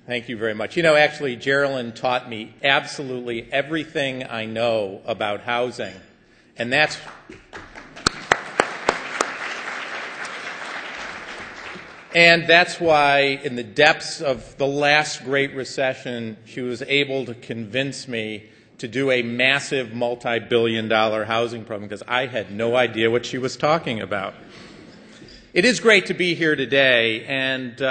Thank you very much. You know, actually, Geraldine taught me absolutely everything I know about housing, and that's why, in the depths of the last Great Recession, she was able to convince me to do a massive multi-billion-dollar housing program, because I had no idea what she was talking about. It is great to be here today, and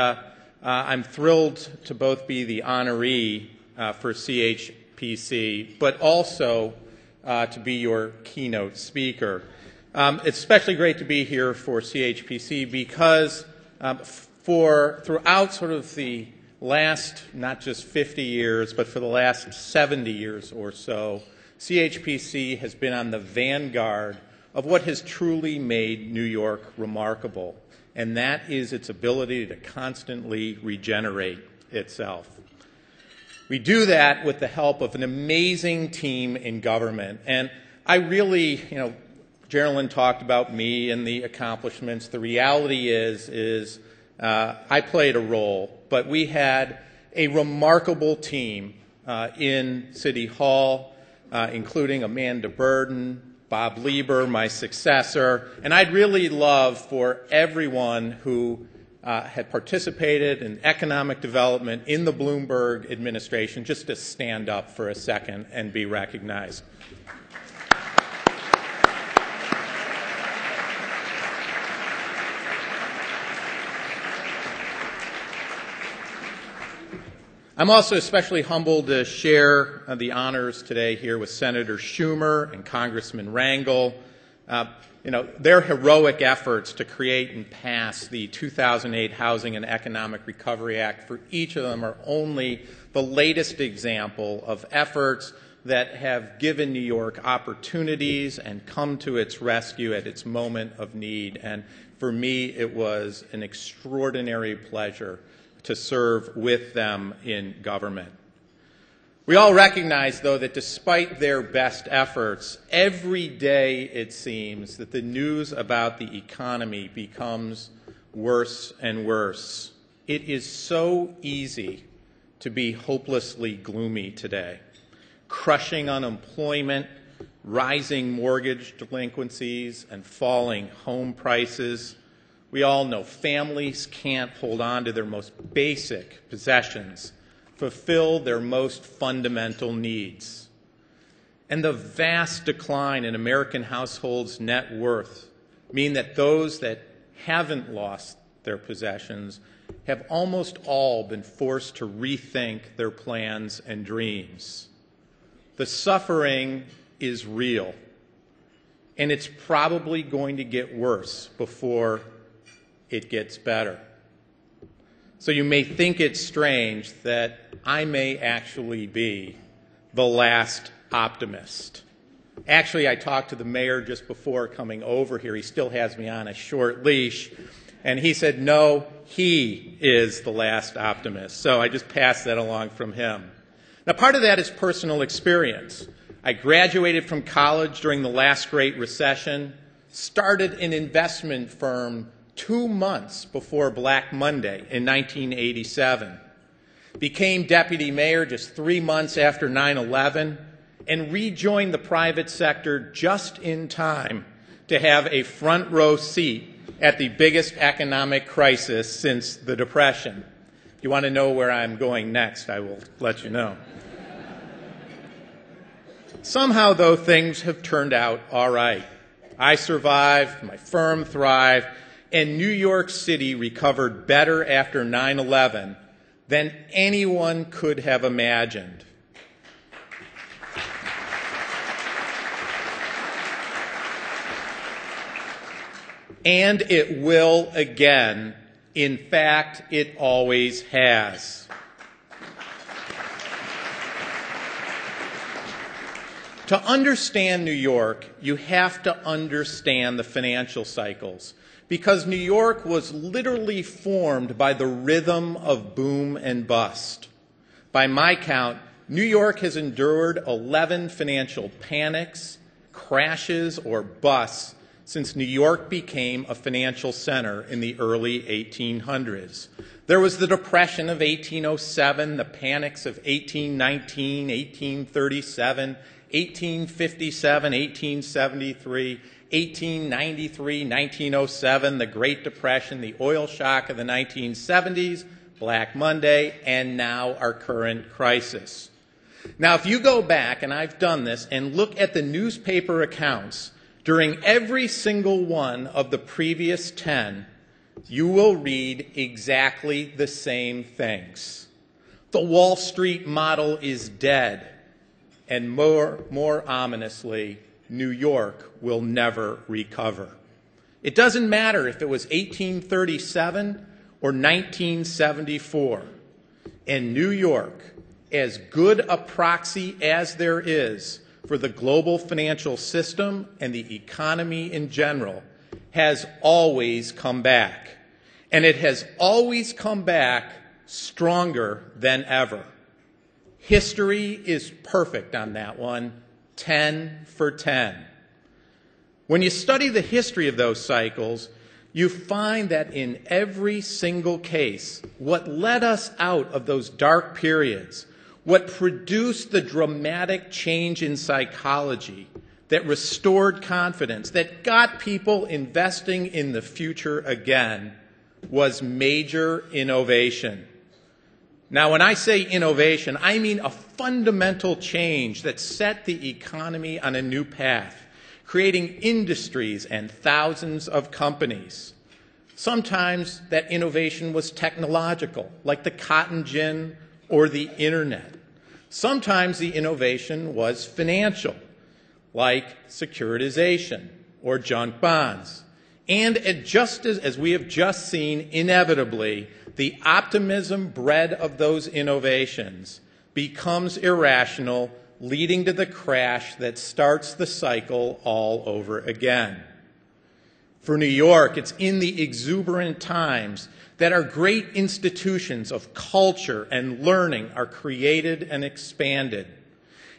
I'm thrilled to both be the honoree for CHPC, but also to be your keynote speaker. It's especially great to be here for CHPC because throughout sort of the last, not just 50 years, but for the last 70 years or so, CHPC has been on the vanguard of what has truly made New York remarkable, and that is its ability to constantly regenerate itself. We do that with the help of an amazing team in government, and I really, Geraldine talked about me and the accomplishments. The reality is I played a role, but we had a remarkable team in City Hall, including Amanda Burden, Bob Lieber, my successor, and I'd really love for everyone who had participated in economic development in the Bloomberg administration just to stand up for a second and be recognized. I'm also especially humbled to share the honors today here with Senator Schumer and Congressman Rangel. Their heroic efforts to create and pass the 2008 Housing and Economic Recovery Act, for each of them, are only the latest example of efforts that have given New York opportunities and come to its rescue at its moment of need. And for me, it was an extraordinary pleasure to serve with them in government. We all recognize, though, that despite their best efforts, every day it seems that the news about the economy becomes worse and worse. It is so easy to be hopelessly gloomy today. Crushing unemployment, rising mortgage delinquencies, and falling home prices. We all know families can't hold on to their most basic possessions, fulfill their most fundamental needs. And the vast decline in American households' net worth mean that those that haven't lost their possessions have almost all been forced to rethink their plans and dreams. The suffering is real, and it's probably going to get worse before it gets better. So you may think it's strange that I may actually be the last optimist. Actually, I talked to the mayor just before coming over here. He still has me on a short leash. And he said, no, he is the last optimist. So I just passed that along from him. Now, part of that is personal experience. I graduated from college during the last Great Recession, started an investment firm 2 months before Black Monday in 1987, became deputy mayor just 3 months after 9/11, and rejoined the private sector just in time to have a front row seat at the biggest economic crisis since the Depression. If you want to know where I'm going next, I will let you know. Somehow, though, things have turned out all right. I survived, my firm thrived, and New York City recovered better after 9/11 than anyone could have imagined. And it will again. In fact, it always has. To understand New York, you have to understand the financial cycles, because New York was literally formed by the rhythm of boom and bust. By my count, New York has endured 11 financial panics, crashes, or busts since New York became a financial center in the early 1800s. There was the Depression of 1807, the panics of 1819, 1837, 1857, 1873, 1893, 1907, the Great Depression, the oil shock of the 1970s, Black Monday, and now our current crisis. Now, if you go back, and I've done this, and look at the newspaper accounts during every single one of the previous 10, you will read exactly the same things. The Wall Street model is dead, and more ominously, New York will never recover. It doesn't matter if it was 1837 or 1974. In New York, as good a proxy as there is for the global financial system and the economy in general, has always come back. And it has always come back stronger than ever. History is perfect on that one, 10 for 10. When you study the history of those cycles, you find that in every single case, what led us out of those dark periods, what produced the dramatic change in psychology that restored confidence, that got people investing in the future again, was major innovation. Now, when I say innovation, I mean a fundamental change that set the economy on a new path, creating industries and thousands of companies. Sometimes that innovation was technological, like the cotton gin or the internet. Sometimes the innovation was financial, like securitization or junk bonds. And just as we have just seen, inevitably, the optimism bred of those innovations becomes irrational, leading to the crash that starts the cycle all over again. For New York, it's in the exuberant times that our great institutions of culture and learning are created and expanded.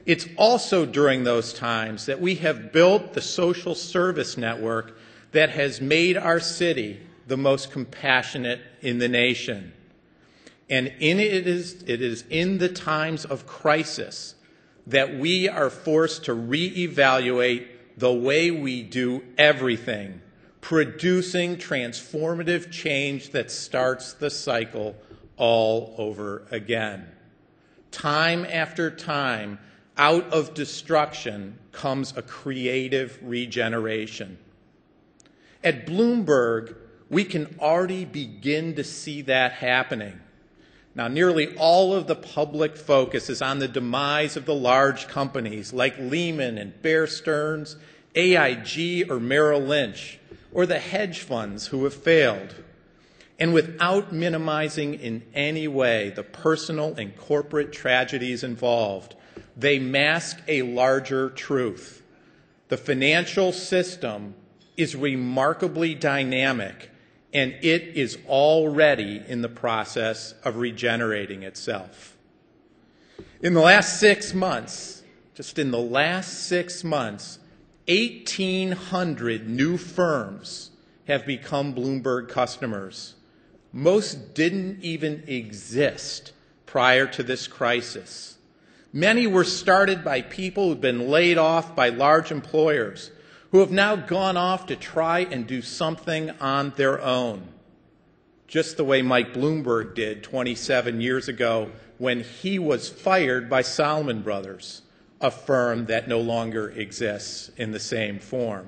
It's also during those times that we have built the social service network that has made our city the most compassionate in the nation. And it is in the times of crisis that we are forced to reevaluate the way we do everything, producing transformative change that starts the cycle all over again. Time after time, out of destruction comes a creative regeneration. At Bloomberg, we can already begin to see that happening. Now, nearly all of the public focus is on the demise of the large companies like Lehman and Bear Stearns, AIG or Merrill Lynch, or the hedge funds who have failed. And without minimizing in any way the personal and corporate tragedies involved, they mask a larger truth. The financial system is remarkably dynamic, and it is already in the process of regenerating itself. In the last 6 months, just in the last 6 months, 1,800 new firms have become Bloomberg customers. Most didn't even exist prior to this crisis. Many were started by people who've been laid off by large employers, who have now gone off to try and do something on their own, just the way Mike Bloomberg did 27 years ago when he was fired by Salomon Brothers, a firm that no longer exists in the same form.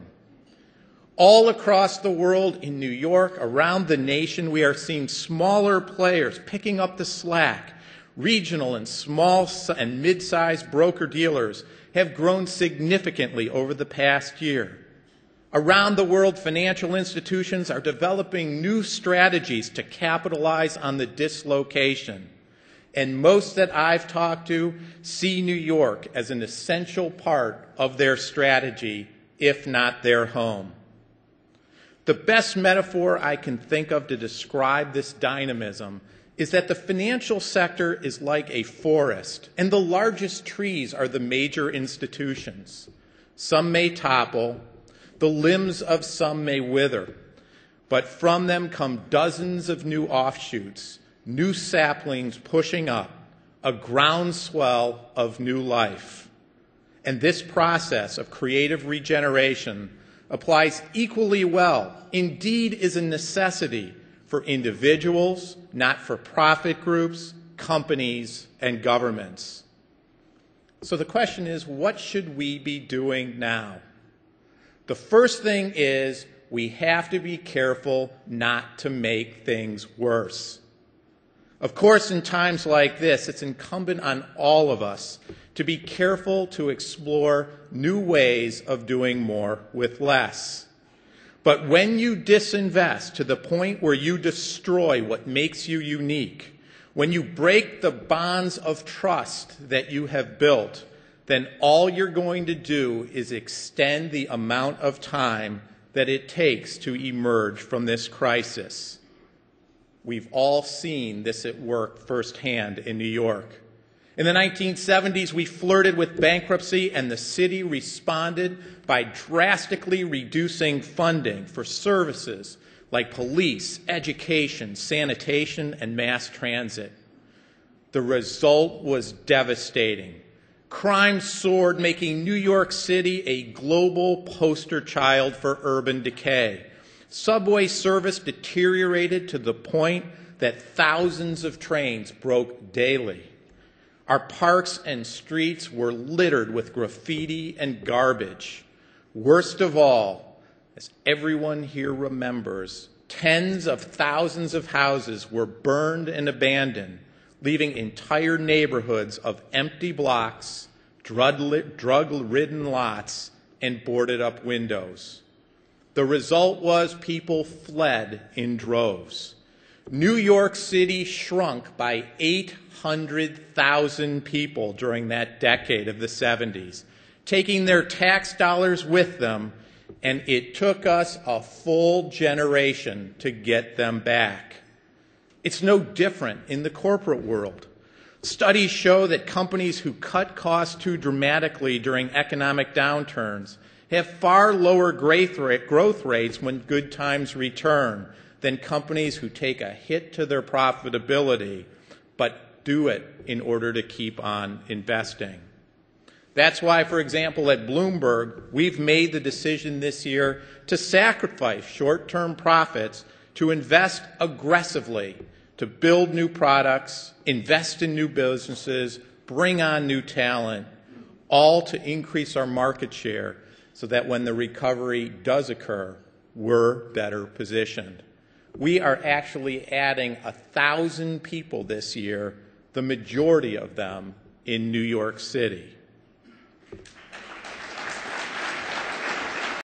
All across the world, in New York, around the nation, we are seeing smaller players picking up the slack. Regional and small and mid-sized broker-dealers have grown significantly over the past year. Around the world, financial institutions are developing new strategies to capitalize on the dislocation. And most that I've talked to see New York as an essential part of their strategy, if not their home. The best metaphor I can think of to describe this dynamism is that the financial sector is like a forest, and the largest trees are the major institutions. Some may topple, The limbs of some may wither, but from them come dozens of new offshoots, new saplings pushing up, a groundswell of new life. And this process of creative regeneration applies equally well, indeed is a necessity for individuals, not-for-profit groups, companies, and governments. So the question is, what should we be doing now? The first thing is we have to be careful not to make things worse. Of course, in times like this, it's incumbent on all of us to be careful to explore new ways of doing more with less. But when you disinvest to the point where you destroy what makes you unique, when you break the bonds of trust that you have built, then all you're going to do is extend the amount of time that it takes to emerge from this crisis. We've all seen this at work firsthand in New York. In the 1970s, we flirted with bankruptcy, and the city responded by drastically reducing funding for services like police, education, sanitation, and mass transit. The result was devastating. Crime soared, making New York City a global poster child for urban decay. Subway service deteriorated to the point that thousands of trains broke daily. Our parks and streets were littered with graffiti and garbage. Worst of all, as everyone here remembers, tens of thousands of houses were burned and abandoned, leaving entire neighborhoods of empty blocks, drug-ridden lots, and boarded-up windows. The result was people fled in droves. New York City shrunk by 800,000 people during that decade of the 70s, taking their tax dollars with them, and it took us a full generation to get them back. It's no different in the corporate world. Studies show that companies who cut costs too dramatically during economic downturns have far lower growth rates when good times return than companies who take a hit to their profitability but do it in order to keep on investing. That's why, for example, at Bloomberg, we've made the decision this year to sacrifice short-term profits to invest aggressively, to build new products, invest in new businesses, bring on new talent, all to increase our market share so that when the recovery does occur, we're better positioned. We are actually adding 1,000 people this year, the majority of them in New York City.